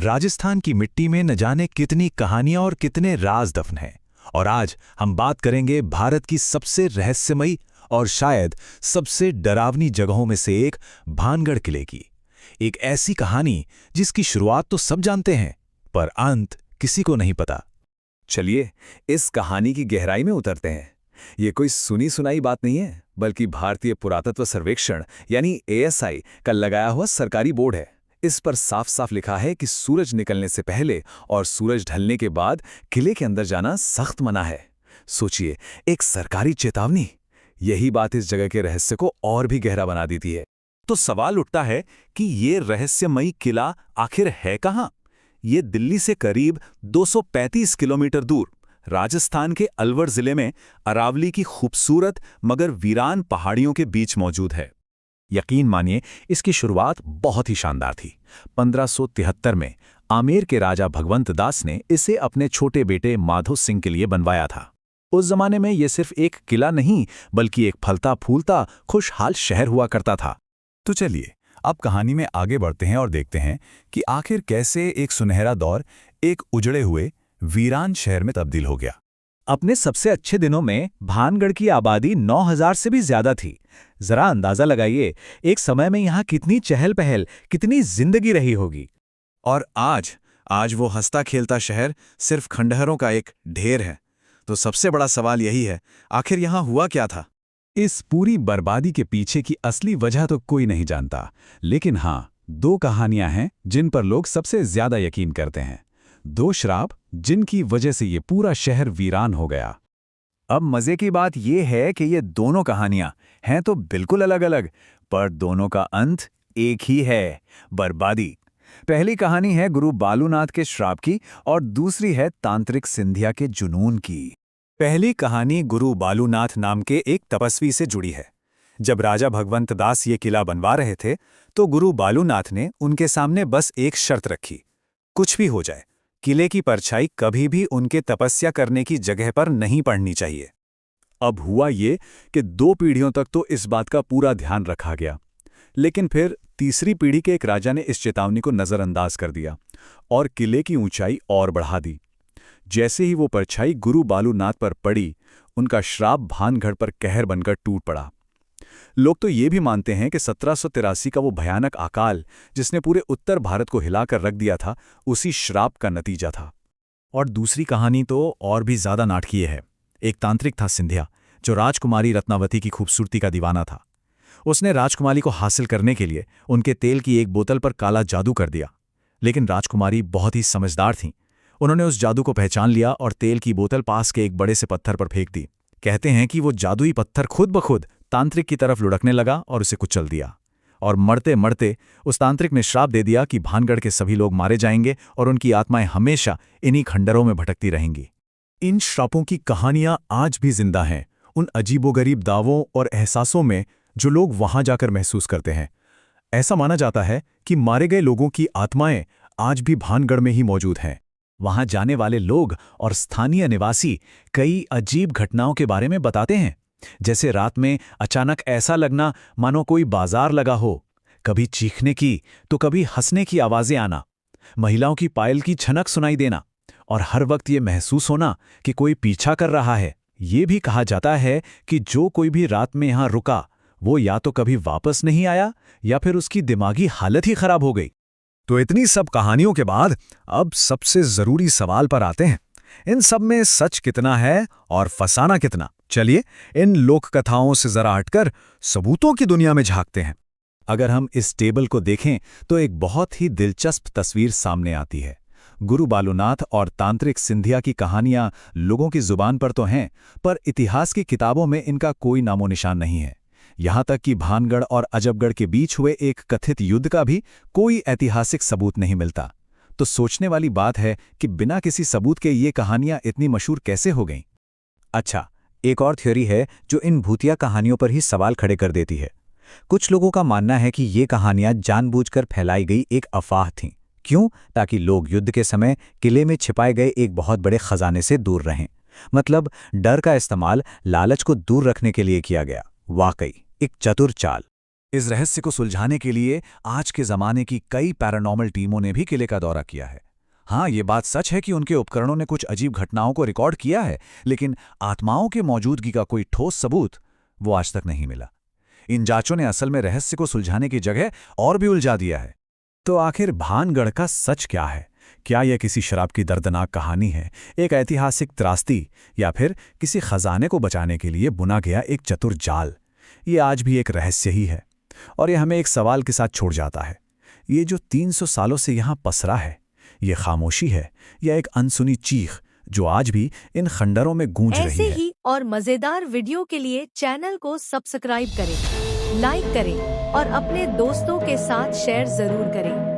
राजस्थान की मिट्टी में न जाने कितनी कहानियां और कितने राज दफन हैं। और आज हम बात करेंगे भारत की सबसे रहस्यमयी और शायद सबसे डरावनी जगहों में से एक भानगढ़ किले की। एक ऐसी कहानी जिसकी शुरुआत तो सब जानते हैं, पर अंत किसी को नहीं पता। चलिए इस कहानी की गहराई में उतरते हैं। ये कोई सुनी सुनाई बात नहीं है, बल्कि भारतीय पुरातत्व सर्वेक्षण यानी ASI का लगाया हुआ सरकारी बोर्ड है। इस पर साफ साफ लिखा है कि सूरज निकलने से पहले और सूरज ढलने के बाद किले के अंदर जाना सख्त मना है। सोचिए, एक सरकारी चेतावनी। यही बात इस जगह के रहस्य को और भी गहरा बना देती है। तो सवाल उठता है कि ये रहस्यमयी किला आखिर है कहाँ? ये दिल्ली से करीब 235 किलोमीटर दूर राजस्थान के अलवर जिले में अरावली की खूबसूरत मगर वीरान पहाड़ियों के बीच मौजूद है। यकीन मानिए, इसकी शुरुआत बहुत ही शानदार थी। 1573 में आमेर के राजा भगवंत दास ने इसे अपने छोटे बेटे माधो सिंह के लिए बनवाया था। उस जमाने में यह सिर्फ एक किला नहीं, बल्कि एक फलता फूलता खुशहाल शहर हुआ करता था। तो चलिए अब कहानी में आगे बढ़ते हैं और देखते हैं कि आखिर कैसे एक सुनहरा दौर एक उजड़े हुए वीरान शहर में तब्दील हो गया। अपने सबसे अच्छे दिनों में भानगढ़ की आबादी 9000 से भी ज्यादा थी। जरा अंदाजा लगाइए, एक समय में यहाँ कितनी चहल पहल, कितनी जिंदगी रही होगी। और आज वो हंसता खेलता शहर सिर्फ खंडहरों का एक ढेर है। तो सबसे बड़ा सवाल यही है, आखिर यहाँ हुआ क्या था? इस पूरी बर्बादी के पीछे की असली वजह तो कोई नहीं जानता, लेकिन हाँ, दो कहानियां हैं जिन पर लोग सबसे ज्यादा यकीन करते हैं। दो श्राप जिनकी वजह से ये पूरा शहर वीरान हो गया। अब मजे की बात यह है कि ये दोनों कहानियां हैं तो बिल्कुल अलग अलग, पर दोनों का अंत एक ही है, बर्बादी। पहली कहानी है गुरु बालूनाथ के श्राप की और दूसरी है तांत्रिक सिंधिया के जुनून की। पहली कहानी गुरु बालूनाथ नाम के एक तपस्वी से जुड़ी है। जब राजा भगवंत दास ये किला बनवा रहे थे, तो गुरु बालूनाथ ने उनके सामने बस एक शर्त रखी, कुछ भी हो जाए, किले की परछाई कभी भी उनके तपस्या करने की जगह पर नहीं पड़नी चाहिए। अब हुआ ये कि 2 पीढ़ियों तक तो इस बात का पूरा ध्यान रखा गया, लेकिन फिर तीसरी पीढ़ी के एक राजा ने इस चेतावनी को नज़रअंदाज कर दिया और किले की ऊंचाई और बढ़ा दी। जैसे ही वो परछाई गुरु बालूनाथ पर पड़ी, उनका श्राप भानगढ़ पर कहर बनकर टूट पड़ा। लोग तो ये भी मानते हैं कि 1783 का वो भयानक अकाल, जिसने पूरे उत्तर भारत को हिलाकर रख दिया था, उसी श्राप का नतीजा था। और दूसरी कहानी तो और भी ज्यादा नाटकीय है। एक तांत्रिक था सिंधिया, जो राजकुमारी रत्नावती की खूबसूरती का दीवाना था। उसने राजकुमारी को हासिल करने के लिए उनके तेल की एक बोतल पर काला जादू कर दिया। लेकिन राजकुमारी बहुत ही समझदार थीं। उन्होंने उस जादू को पहचान लिया और तेल की बोतल पास के एक बड़े से पत्थर पर फेंक दी। कहते हैं कि वो जादुई पत्थर खुद ब खुद तांत्रिक की तरफ लुढ़कने लगा और उसे कुचल दिया। और मरते मरते उस तांत्रिक ने श्राप दे दिया कि भानगढ़ के सभी लोग मारे जाएंगे और उनकी आत्माएं हमेशा इन्हीं खंडरों में भटकती रहेंगी। इन श्रापों की कहानियां आज भी जिंदा हैं, उन अजीबोगरीब दावों और एहसासों में जो लोग वहां जाकर महसूस करते हैं। ऐसा माना जाता है कि मारे गए लोगों की आत्माएं आज भी भानगढ़ में ही मौजूद हैं। वहां जाने वाले लोग और स्थानीय निवासी कई अजीब घटनाओं के बारे में बताते हैं, जैसे रात में अचानक ऐसा लगना मानो कोई बाजार लगा हो, कभी चीखने की तो कभी हंसने की आवाजें आना, महिलाओं की पायल की छनक सुनाई देना, और हर वक्त ये महसूस होना कि कोई पीछा कर रहा है। ये भी कहा जाता है कि जो कोई भी रात में यहां रुका, वो या तो कभी वापस नहीं आया या फिर उसकी दिमागी हालत ही खराब हो गई। तो इतनी सब कहानियों के बाद अब सबसे जरूरी सवाल पर आते हैं, इन सब में सच कितना है और फसाना कितना। चलिए इन लोक कथाओं से जरा हटकर सबूतों की दुनिया में झांकते हैं। अगर हम इस टेबल को देखें तो एक बहुत ही दिलचस्प तस्वीर सामने आती है। गुरु बालूनाथ और तांत्रिक सिंधिया की कहानियां लोगों की जुबान पर तो हैं, पर इतिहास की किताबों में इनका कोई नामो निशान नहीं है। यहां तक कि भानगढ़ और अजबगढ़ के बीच हुए एक कथित युद्ध का भी कोई ऐतिहासिक सबूत नहीं मिलता। तो सोचने वाली बात है कि बिना किसी सबूत के ये कहानियां इतनी मशहूर कैसे हो गईं? अच्छा, एक और थ्योरी है जो इन भूतिया कहानियों पर ही सवाल खड़े कर देती है। कुछ लोगों का मानना है कि ये कहानियां जानबूझकर फैलाई गई एक अफवाह थीं। क्यों? ताकि लोग युद्ध के समय किले में छिपाए गए एक बहुत बड़े खजाने से दूर रहें। मतलब डर का इस्तेमाल लालच को दूर रखने के लिए किया गया। वाकई एक चतुर चाल। इस रहस्य को सुलझाने के लिए आज के ज़माने की कई पैरानॉर्मल टीमों ने भी किले का दौरा किया है। हाँ, ये बात सच है कि उनके उपकरणों ने कुछ अजीब घटनाओं को रिकॉर्ड किया है, लेकिन आत्माओं की मौजूदगी का कोई ठोस सबूत वो आज तक नहीं मिला। इन जांचों ने असल में रहस्य को सुलझाने की जगह और भी उलझा दिया है। तो आखिर भानगढ़ का सच क्या है? क्या यह किसी शराब की दर्दनाक कहानी है, एक ऐतिहासिक त्रासदी, या फिर किसी खजाने को बचाने के लिए बुना गया एक चतुर जाल? ये आज भी एक रहस्य ही है, और यह हमें एक सवाल के साथ छोड़ जाता है। ये जो 300 सालों से यहाँ पसरा है, ये खामोशी है या एक अनसुनी चीख जो आज भी इन खंडरों में गूंज रही ऐसे है? ही और मजेदार वीडियो के लिए चैनल को सब्सक्राइब करें, लाइक करें और अपने दोस्तों के साथ शेयर जरूर करें।